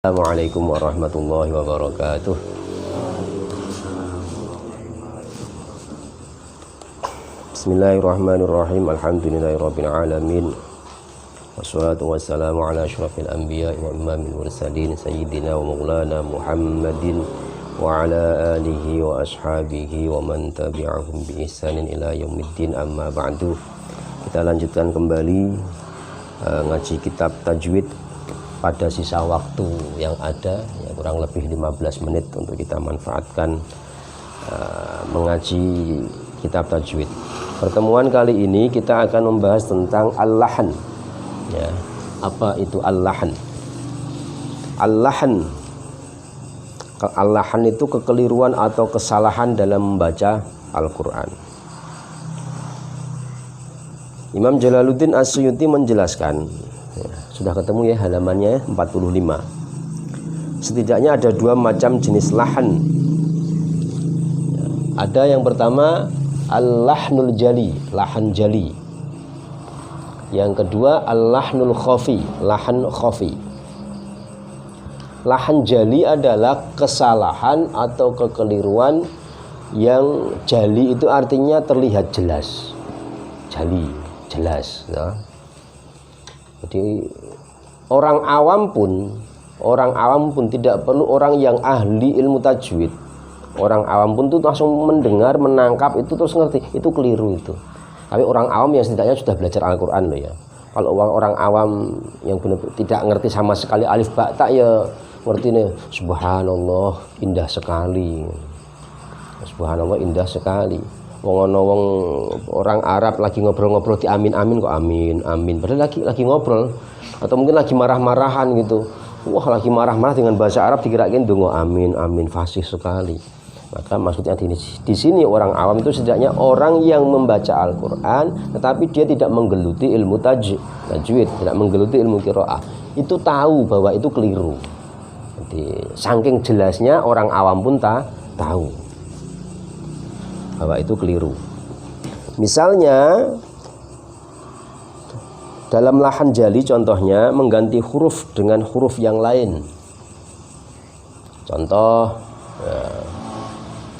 Assalamualaikum warahmatullahi wabarakatuh. Bismillahirrahmanirrahim. Alhamdulillahirabbil alamin. Wassalatu wassalamu ala asyrafil anbiya'i wa imamil mursalin sayyidina wa maulana Muhammadin wa ala alihi wa ashabihi wa man tabi'ahum bi ihsanin ila yaumiddin, amma ba'du. Kita lanjutkan kembali ngaji kitab tajwid pada sisa waktu yang ada, ya kurang lebih 15 menit untuk kita manfaatkan mengaji kitab tajwid. Pertemuan kali ini kita akan membahas tentang al-lahan. Ya, apa itu al-lahan? Al-lahan, al-lahan itu kekeliruan atau kesalahan dalam membaca Al-Quran. Imam Jalaluddin As-Suyuti menjelaskan, sudah ketemu ya halamannya 45. Setidaknya ada dua macam jenis lahan. Ada yang pertama al-lahnul jali, lahan jali. Yang kedua al-lahnul khafi, lahan khafi. Lahan jali adalah kesalahan atau kekeliruan yang jali itu artinya terlihat jelas. Jali, jelas ya. Jadi orang awam pun tidak perlu orang yang ahli ilmu tajwid. Orang awam pun tuh langsung mendengar, menangkap itu terus ngerti, itu keliru itu. Tapi orang awam yang setidaknya sudah belajar Al-Quran loh ya. Kalau orang awam yang benar-benar tidak ngerti sama sekali alif ba ta ya ngerti nih, subhanallah indah sekali. Subhanallah indah sekali. Wong orang Arab lagi ngobrol-ngobrol di amin-amin kok amin. Padahal lagi ngobrol atau mungkin lagi marah-marahan gitu. Wah, lagi marah-marah dengan bahasa Arab dikirain dongo amin fasih sekali. Maka maksudnya di sini orang awam itu setidaknya orang yang membaca Al-Qur'an tetapi dia tidak menggeluti ilmu tajwid, tidak menggeluti ilmu qiraah. Itu tahu bahwa itu keliru. Jadi saking jelasnya orang awam pun tahu bahwa itu keliru. Misalnya dalam lahan jali contohnya mengganti huruf dengan huruf yang lain. Contoh ya,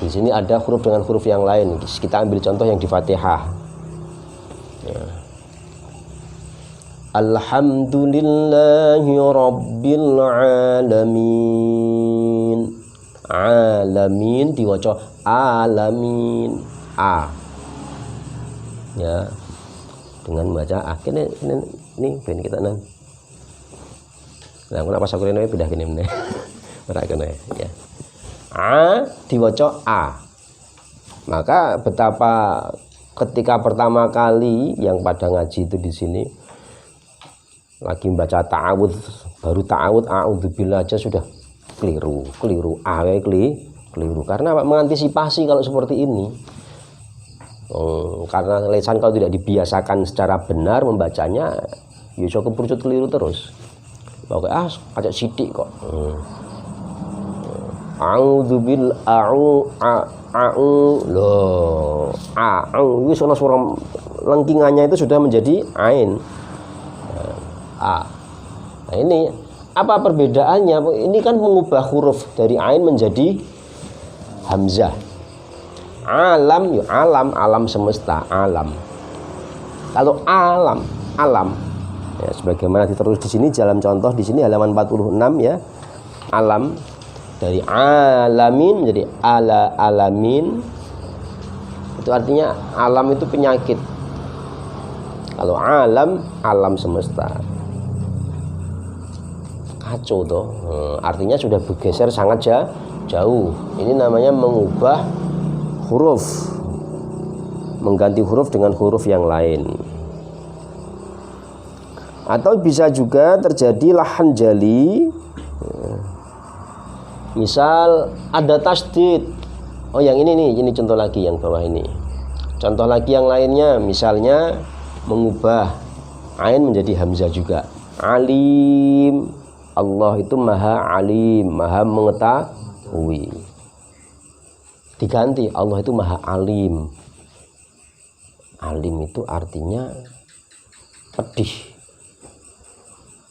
di sini ada huruf dengan huruf yang lain. Kita ambil contoh yang di Fatihah. Ya. Alhamdulillahi rabbil alamin. Alamin diwaca alamin a ya dengan membaca a ini ben kita nan nah kenapa aku rene pindah kene meneh ora kene ya a diwaca a. Maka betapa ketika pertama kali yang pada ngaji itu di sini lagi membaca ta'awudz, baru ta'awudz a'udzubillah aja sudah keliru karena apa? Mengantisipasi kalau seperti ini. Karena lisan kalau tidak dibiasakan secara benar membacanya ya iso keperucut keliru terus. Pokoknya kacak sithik kok. A'udzubil loh wis ana suara lengkingannya itu sudah menjadi ain. A. Nah ini apa perbedaannya? Ini kan mengubah huruf dari ain menjadi hamzah. Alam, ya alam semesta, alam. Kalau alam, ya sebagaimana ditulis di sini dalam contoh di sini halaman 46 ya. Alam dari alamin menjadi alamin. Itu artinya alam itu penyakit. Kalau alam semesta. Kacau toh, artinya sudah bergeser sangat jauh. Ini namanya mengubah huruf, mengganti huruf dengan huruf yang lain. Atau bisa juga terjadi lahan jali. Misal ada tasdid. Oh yang ini contoh lagi yang bawah ini. Contoh lagi yang lainnya, misalnya mengubah ain menjadi hamzah juga. Alim. Allah itu maha alim, maha mengetahui. Diganti Allah itu maha alim. Alim itu artinya pedih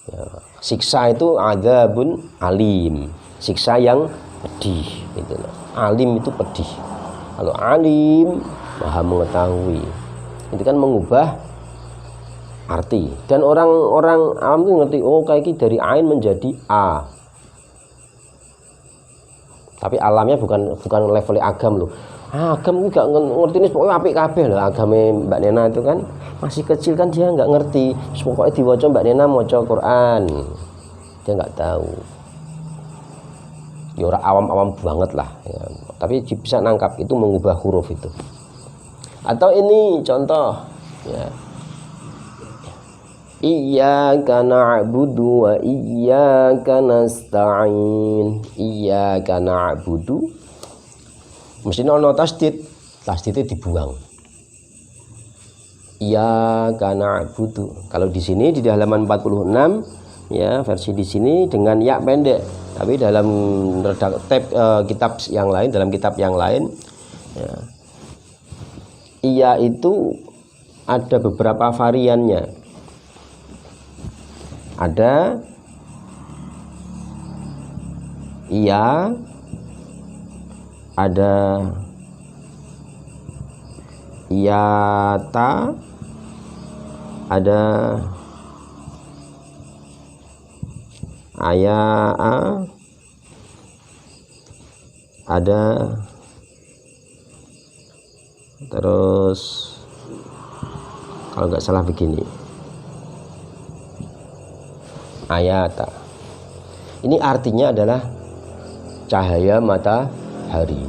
ya, Siksa itu adzabun alim, siksa yang pedih gitu. Alim itu pedih. Kalau alim maha mengetahui, itu kan mengubah arti. Dan orang-orang awam itu ngerti, oh kayak ini dari ain menjadi a. Tapi alamnya bukan level agam loh. Agam itu gak ngerti ini, pokoknya apik kabeh loh. Agamnya Mbak Nena itu kan masih kecil kan, dia nggak ngerti. Pokoknya diwaca Mbak Nena maca Quran, dia nggak tahu. Ya orang awam-awam banget lah ya. Tapi bisa nangkap itu mengubah huruf itu. Atau ini contoh ya, iyyaka na'budu wa iyyaka nasta'in. Iyyaka na'budu mesti ono tasdidnya dibuang. Iyyaka na'budu. Kalau di sini di halaman 46 ya, versi di sini dengan ya pendek. Tapi dalam kitab yang lain, dalam kitab yang lain ya, iya itu ada beberapa variannya. Ada iya, ada iyata, ada ayaa, ada terus kalau nggak salah begini, ayata. Ini artinya adalah cahaya matahari.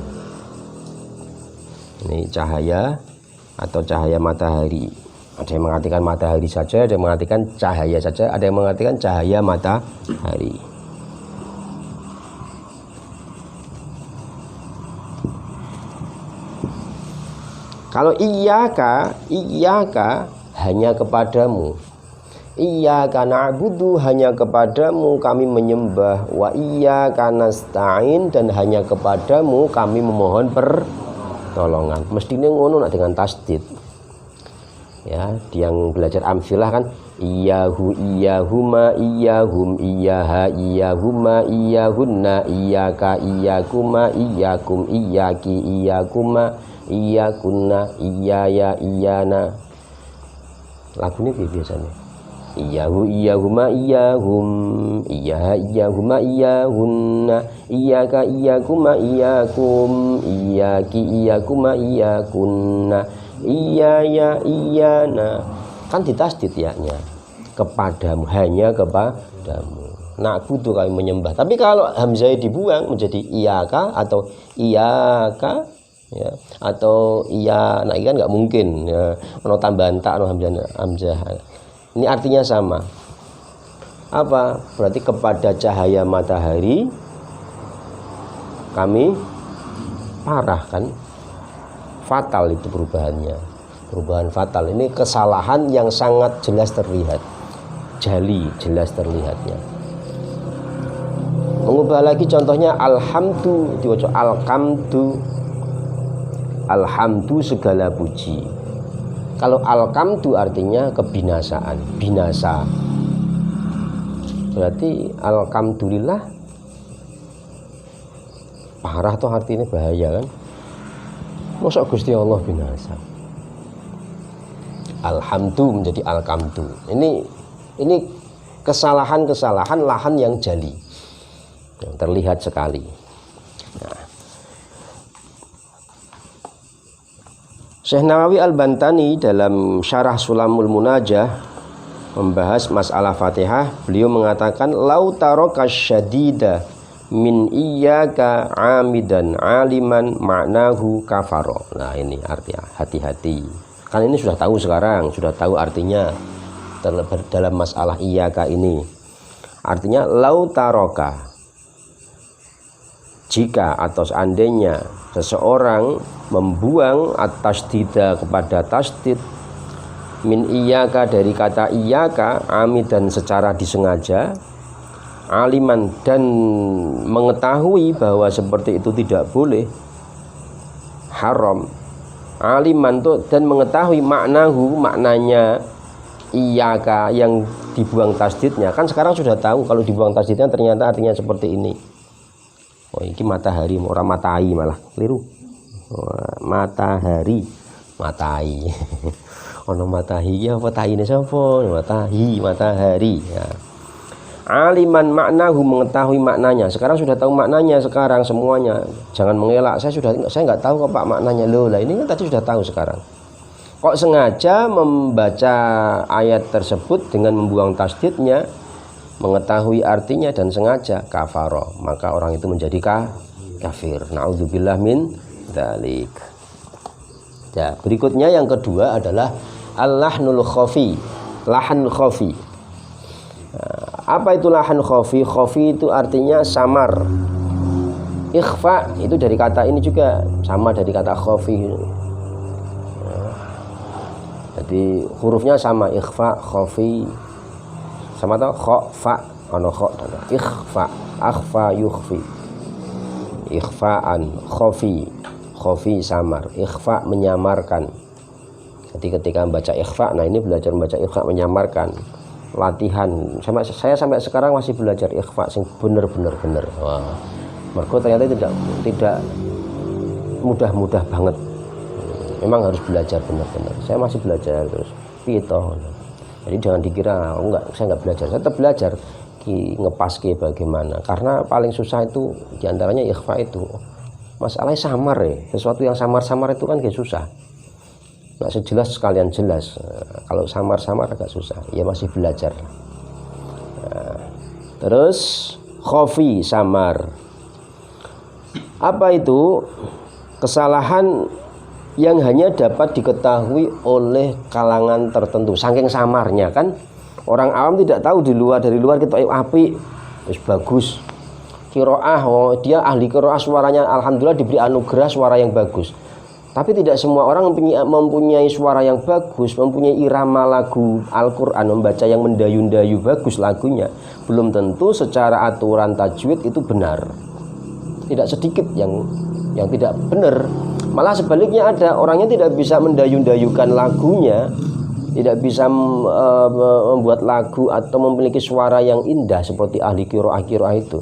Ini cahaya atau cahaya matahari. Ada yang mengartikan matahari saja, ada yang mengartikan cahaya saja, ada yang mengartikan cahaya matahari. Kalau iyyaka hanya kepadamu. Iyyaka na'budu, hanya kepadamu kami menyembah. Wa iyyaka nasta'in, dan hanya kepadamu kami memohon pertolongan. Mestinya ngono nak dengan tasdid. Ya, yang belajar amsilah kan iyyahu iyyahuma iyyahum iyyaha iyyahuma iyyahunna iyyaka iyyakuma iyyakum iyyaki iyyakuma iyyakunna iyyaya iyyana. Lagu ini biasanya iyyahu iyyahuma iyyahum iyyaha iyyahuma iyyahunna iyyaka iyyakuma iyyakum iyyaki iyyakuma iyyakunna iyyaya iyyana. Kan ditasdid ya-nya, kepadamu, hanya kepadamu. Na'budu, kami menyembah. Tapi kalau hamzah dibuang menjadi iyaka atau iyaka ya, atau iya, nah ini kan nggak mungkin ya. Ono tambahan tak, ono hamzah. Ini artinya sama. Apa? Berarti kepada cahaya matahari kami parah kan? Fatal itu perubahannya. Perubahan fatal. Ini kesalahan yang sangat jelas terlihat. Jali, jelas terlihatnya. Mengubah lagi contohnya alhamdu, diwaca alkamdu. Alhamdu segala puji. Kalau alkamdu artinya kebinasaan, binasa. Berarti alhamdulillah parah tuh artinya bahaya kan? Masa Gusti Allah binasa. Alhamdu menjadi alkamdu. Ini kesalahan-kesalahan lahan yang jali, yang terlihat sekali. Nah, Syekh Nawawi Al-Bantani dalam Syarah Sulamul Munajah membahas masalah Fatihah, beliau mengatakan lau taraka syadida min iyyaka amidan aliman ma'nahu kafaro. Nah ini artinya hati-hati. Kan ini sudah tahu sekarang, sudah tahu artinya dalam masalah iyyaka ini. Artinya lau taraka, jika atau seandainya seseorang membuang atas tidak kepada tasdid min iyyaka dari kata iyyaka amidan secara disengaja, aliman dan mengetahui bahwa seperti itu tidak boleh, haram, aliman tuh dan mengetahui maknahu maknanya iyyaka yang dibuang tasdidnya, kan sekarang sudah tahu kalau dibuang tasdidnya ternyata artinya seperti ini. Oh, ini matahari, orang matai malah keliru. Matahari, matai. Ono matahi ya apa taine sapa? Matahi, matahari. Ya. Aliman maknahu, mengetahui maknanya. Sekarang sudah tahu maknanya sekarang semuanya. Jangan mengelak. Saya nggak tahu kok Pak maknanya. Loh, lah ini kan tadi sudah tahu sekarang. Kok sengaja membaca ayat tersebut dengan membuang tasdidnya, mengetahui artinya dan sengaja kafaro, maka orang itu menjadi kafir. Na'udzubillah min dzalik. Ya, berikutnya yang kedua adalah al-lahnul khafi. Lahan khafi. Apa itu lahan khafi? Khafi itu artinya samar. Ikhfa itu dari kata ini juga sama dari kata khafi. Jadi hurufnya sama, ikhfa, khafi. Sama tau khafa, ono kha, ikhfa, akhfa, yukhfi. Ikhfaan, khafi. Khafi samar, ikhfa menyamarkan. Jadi ketika membaca ikhfa, nah ini belajar membaca ikhfa menyamarkan. Latihan. Saya sampai sekarang masih belajar ikhfa sing bener-bener. Wah. Mergo ternyata tidak mudah-mudah banget. Memang harus belajar benar-benar. Saya masih belajar terus. Pito. Jadi jangan dikira saya nggak belajar. Saya tetap belajar ngepaske bagaimana. Karena paling susah itu diantaranya ikhfa itu. Masalahnya samar ya. Sesuatu yang samar-samar itu kan kayak susah. Nggak sejelas sekalian jelas. Kalau samar-samar agak susah. Ya masih belajar. Terus khafi, samar. Apa itu? Kesalahan yang hanya dapat diketahui oleh kalangan tertentu. Saking samarnya kan. Orang awam tidak tahu dari luar kita api, bagus. Qiraah, dia ahli qiraah, suaranya alhamdulillah diberi anugerah suara yang bagus. Tapi tidak semua orang mempunyai suara yang bagus, mempunyai irama lagu Al-Quran, membaca yang mendayu-dayu bagus lagunya. Belum tentu secara aturan tajwid itu benar. Tidak sedikit yang tidak benar. Malah sebaliknya ada orangnya tidak bisa mendayu-dayukan lagunya, tidak bisa membuat lagu atau memiliki suara yang indah seperti ahli qiraah itu.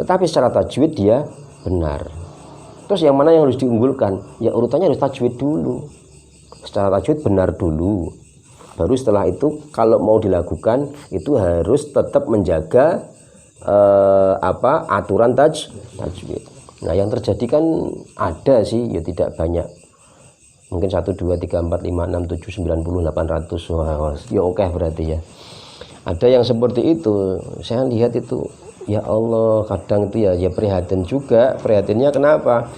Tetapi secara tajwid dia benar. Terus yang mana yang harus diunggulkan? Ya urutannya harus tajwid dulu. Secara tajwid benar dulu. Baru setelah itu kalau mau dilakukan itu harus tetap menjaga aturan tajwid. Nah, yang terjadi kan ada sih, ya tidak banyak. Mungkin 1 2 3 4 5 6 7 90 800. Wah, ya oke berarti ya. Ada yang seperti itu. Saya lihat itu, ya Allah, kadang itu ya prihatin juga. Prihatinnya kenapa?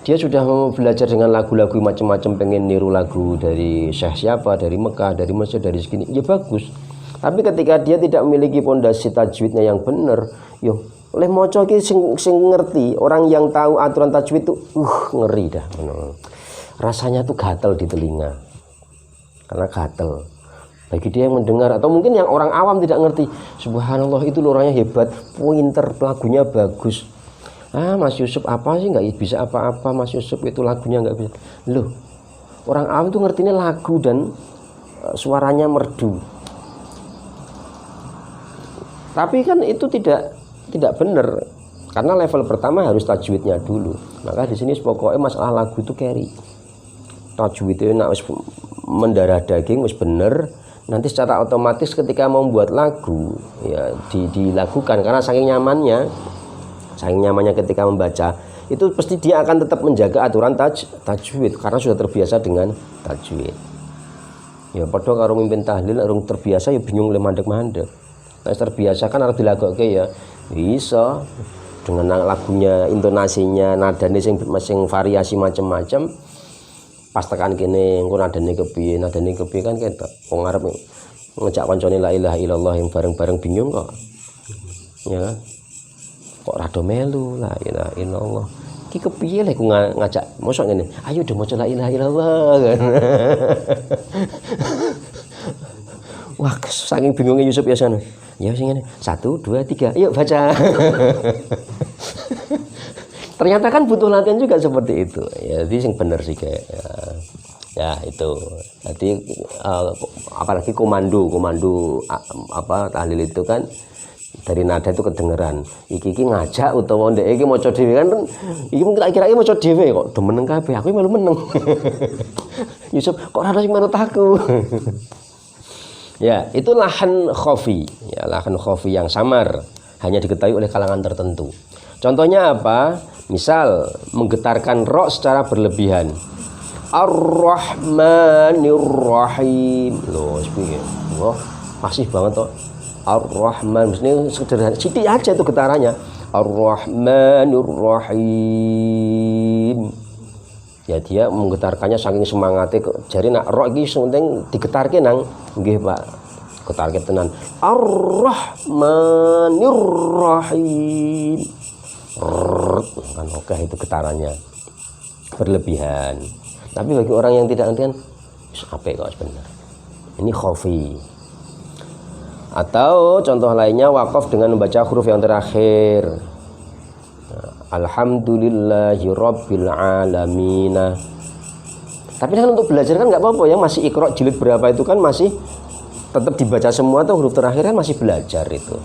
Dia sudah mau belajar dengan lagu-lagu macam-macam, pengen niru lagu dari Syekh siapa, dari Mekah, dari Mesir, dari segini. Ya bagus. Tapi ketika dia tidak memiliki pondasi tajwidnya yang benar, yo oleh moco ki sing ngerti, orang yang tahu aturan tajwid itu ngeri dah. Rasanya tuh gatel di telinga. Karena gatel. Bagi dia yang mendengar atau mungkin yang orang awam tidak ngerti, subhanallah itu orangnya hebat, pinter, lagunya bagus. Mas Yusuf apa sih nggak bisa apa-apa, Mas Yusuf itu lagunya nggak bisa. Loh, orang awam itu ngertinya lagu dan suaranya merdu. Tapi kan itu tidak benar, karena level pertama harus tajwidnya dulu. Maka di sini pokoknya masalah lagu itu carry. Tajwidnya nak wis mendarah daging wis bener, nanti secara otomatis ketika mau membuat lagu ya dilakukan karena saking nyamannya ketika membaca itu pasti dia akan tetap menjaga aturan tajwid karena sudah terbiasa dengan tajwid. Ya padha karo mimpin tahlil urung terbiasa ya bingung le mandek-mandek. Nah, terbiasa kan harus dilagokke ya bisa dengan lagunya, intonasinya, nadane sing variasi macam-macam. Pas tekan kene engko nadane kepiye kan ketok. Wong arep ngejak kancane la ilaha illallah yang bareng-bareng bingung kok. Ya. Kok rada melu la ilaha illallah. Ki kepiye lek ngajak mosok ngene. Ayo do maca la ilaha illallah kan. Wah, saking bingungnya Yusuf ya sana. Ya sing ngene. 1 2 3. Ayo baca. Ternyata kan butuh latihan juga seperti itu. Ya, jadi sing bener sih kayak. Ya Ya itu. Jadi apalagi komando tahlil itu kan dari nada itu kedengeran. Iki ngajak utawa ndek iki maca dhewe kan iki kira-kira iki maca dhewe kok demeneng kabeh. Aku melu meneng. Yusuf kok ora sing manut aku. Ya, itu lahan khafi. Ya, lahan khafi yang samar, hanya diketahui oleh kalangan tertentu. Contohnya apa? Misal menggetarkan ra secara berlebihan. Ar-Rahmanir-Rahim. Loh, sepiye? Wah, masih banget toh. Ar-Rahman, maksudnya sederhana, sithik aja itu getarannya. Ar-Rahmanir-Rahim. Ya dia menggetarkannya saking semangatnya, jari nak roh iki penting digetarke nang nggih Pak. Getarke tenan. Ar-Rahmanir-Rahim. Kan oke itu getarannya. Berlebihan. Tapi bagi orang yang tidak ngerti kan apik kok sebenarnya. Ini khafi. Atau contoh lainnya wakaf dengan membaca huruf yang terakhir. Alhamdulillahi Rabbil Alamin. Tapi kan untuk belajar kan nggak apa-apa ya, masih Iqra jilid berapa itu kan masih tetap dibaca semua tuh huruf terakhir kan masih belajar itu.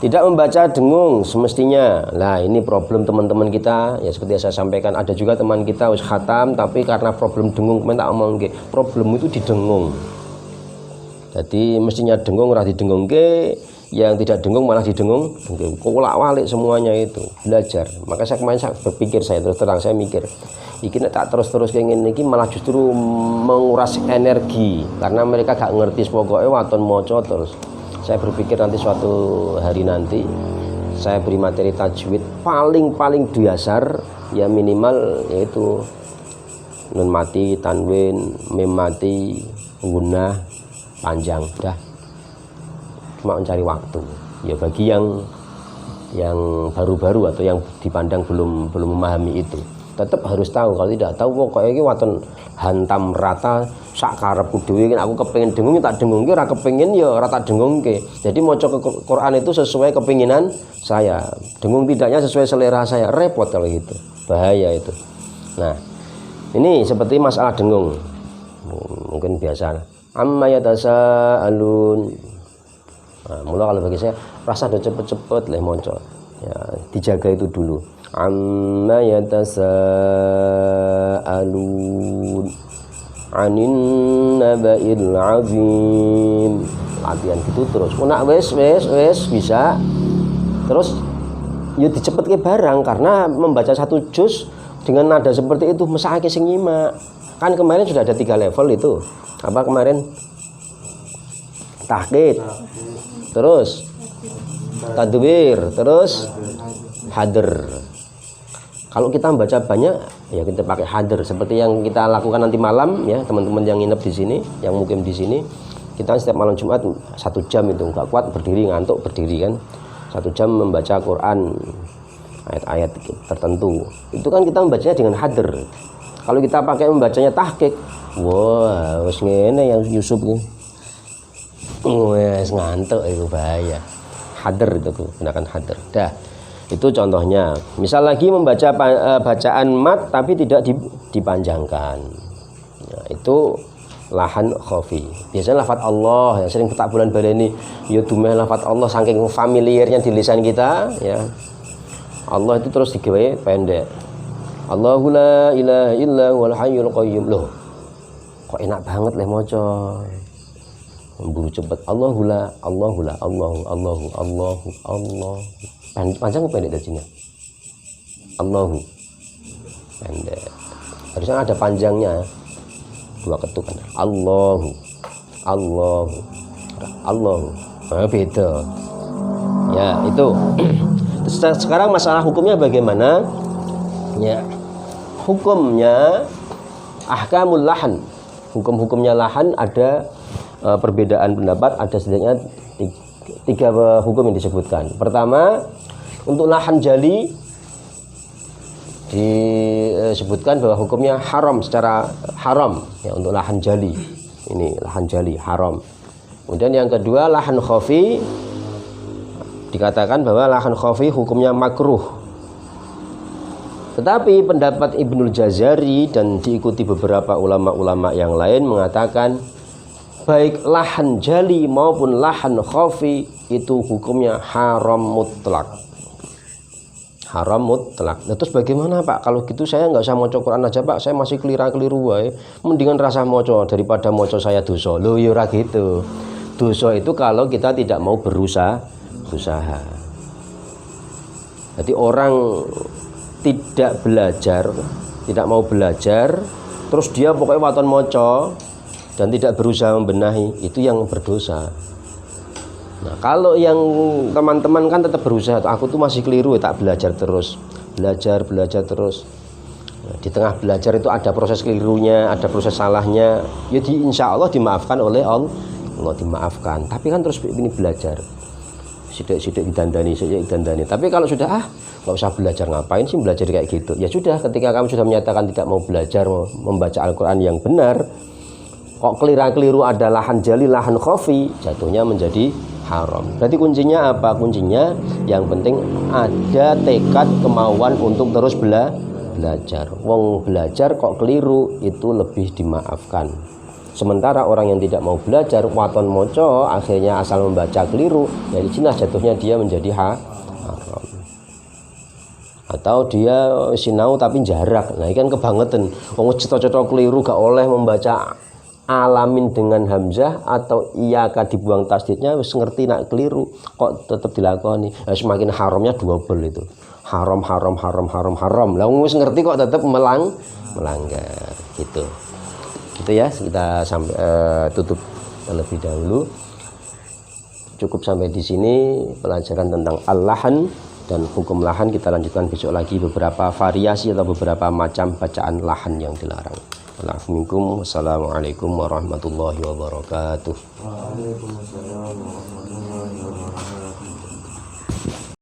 Tidak membaca dengung semestinya. Nah ini problem teman-teman kita ya, seperti yang saya sampaikan, ada juga teman kita wis khatam tapi karena problem dengung kemarin tak omong ke, problem itu didengung. Jadi mestinya dengung ora didengungke, yang tidak dengung malah didengung, kolak-walik semuanya itu belajar. Maka saya kemarin berpikir, saya terus terang saya mikir, iki tak terus-terus kayak gini iki malah justru menguras energi karena mereka gak ngerti pokoknya waton moco terus. Saya berpikir nanti suatu hari nanti saya beri materi tajwid paling dasar ya, minimal yaitu nun mati, tanwin, mim mati, gunnah, panjang, dah. Cuma mencari waktu ya bagi yang baru-baru atau yang dipandang belum memahami itu, tetap harus tahu. Kalau tidak tahu pokoknya iki waton hantam rata sak karepku dhewe, aku kepengin dengung tak dengungke, ora kepengin ya ora tak dengungke. Jadi maca Quran itu sesuai kepinginan saya, dengung tidaknya sesuai selera saya, repot kalau gitu, bahaya itu. Nah ini seperti masalah dengung mungkin biasa amma yatasaalun. Nah, mula kalau bagi saya rasa udah cepet-cepet lah maca ya, dijaga itu dulu. Amma yatasaalun anin naba'il azim, latihan gitu terus. Nak wes bisa terus ya dicepetke barang, karena membaca satu juz dengan nada seperti itu mesake sing nyimak. Kan kemarin sudah ada 3 level itu. Apa kemarin? Tahqiq, terus tadbir, terus hadr. Kalau kita membaca banyak ya kita pakai hadr, seperti yang kita lakukan nanti malam ya, teman-teman yang nginep di sini, yang mukim di sini, kita setiap malam Jumat 1 jam itu nggak kuat berdiri, ngantuk berdiri kan, 1 jam membaca Quran ayat-ayat tertentu. Itu kan kita membacanya dengan hadr. Kalau kita pakai membacanya tahqiq, wah wis ngene yang Yusuf ini, wes ngantuk itu bahaya. Hadr itu gunakan hadr. Dah. Itu contohnya. Misal lagi membaca bacaan mat tapi tidak dipanjangkan. Nah, itu lahan khafi. Biasanya lafaz Allah yang sering tak bulan baleni ya dumeh lafaz Allah saking familiarnya di lisan kita ya. Allah itu terus digawe pendek. Allahu la ilaha illa huwal hayyul qayyum. Loh. Kok enak banget leh maca. Buru cepet. Allahu la Allahu. Panjang apa pendek tadinya? Allahu pendek. Harusnya ada panjangnya, 2 ketukan. Allahu. Nah, beda. Ya itu. Sekarang masalah hukumnya bagaimana? Ya, hukumnya ahkamul lahan. Hukum-hukumnya lahan ada perbedaan pendapat. Ada setidaknya 3 hukum yang disebutkan. Pertama, untuk lahan jali disebutkan bahwa hukumnya haram, secara haram ya, untuk lahan jali. Ini lahan jali haram. Kemudian yang kedua, lahan khafi dikatakan bahwa lahan khafi hukumnya makruh. Tetapi pendapat Ibnul Jazari dan diikuti beberapa ulama-ulama yang lain mengatakan baik lahan jali maupun lahan khafi itu hukumnya haram mutlak. Haram mutlak. Nah, terus bagaimana Pak? Kalau gitu saya nggak usah maca Quran aja Pak, saya masih keliru wae. Mendingan rasa maca daripada maca saya dosa. Loh ya ora gitu. Dosa itu kalau kita tidak mau berusaha. Jadi orang tidak belajar, tidak mau belajar, terus dia pokoknya waton moco dan tidak berusaha membenahi, itu yang berdosa. Nah, kalau yang teman-teman kan tetap berusaha, aku tuh masih keliru, tak belajar terus, belajar terus. Nah, di tengah belajar itu ada proses kelirunya, ada proses salahnya, ya insya Allah dimaafkan oleh Allah dimaafkan. Tapi kan terus ini belajar. Sidik-sidik didandani. Tapi kalau sudah nggak usah belajar, ngapain sih belajar kayak gitu? Ya sudah, ketika kamu sudah menyatakan tidak mau belajar, mau membaca Al-Quran yang benar, kok keliru ada lahan jali, lahan khafi, jatuhnya menjadi haram. Berarti kuncinya apa? Kuncinya yang penting ada tekad, kemauan untuk terus belajar. Wong belajar kok keliru, itu lebih dimaafkan. Sementara orang yang tidak mau belajar, waton moco, akhirnya asal membaca keliru, dari sini jatuhnya dia menjadi haram. Atau dia sinau tapi jarak, nah ini kan kebangetan. Wong cita-cita keliru gak oleh membaca alamin dengan hamzah atau iyaka dibuang tasdidnya, wis ngerti nak keliru kok tetap dilakoni. Nah, semakin haramnya double itu. Haram. Lah wis ngerti kok tetap melanggar gitu. Gitu ya, kita sampai tutup terlebih dahulu. Cukup sampai di sini pelajaran tentang al-lahan dan hukum lahan. Kita lanjutkan besok lagi beberapa variasi atau beberapa macam bacaan lahan yang dilarang. Wassalamualaikum warahmatullahi wabarakatuh. Waalaikumsalam warahmatullahi wabarakatuh.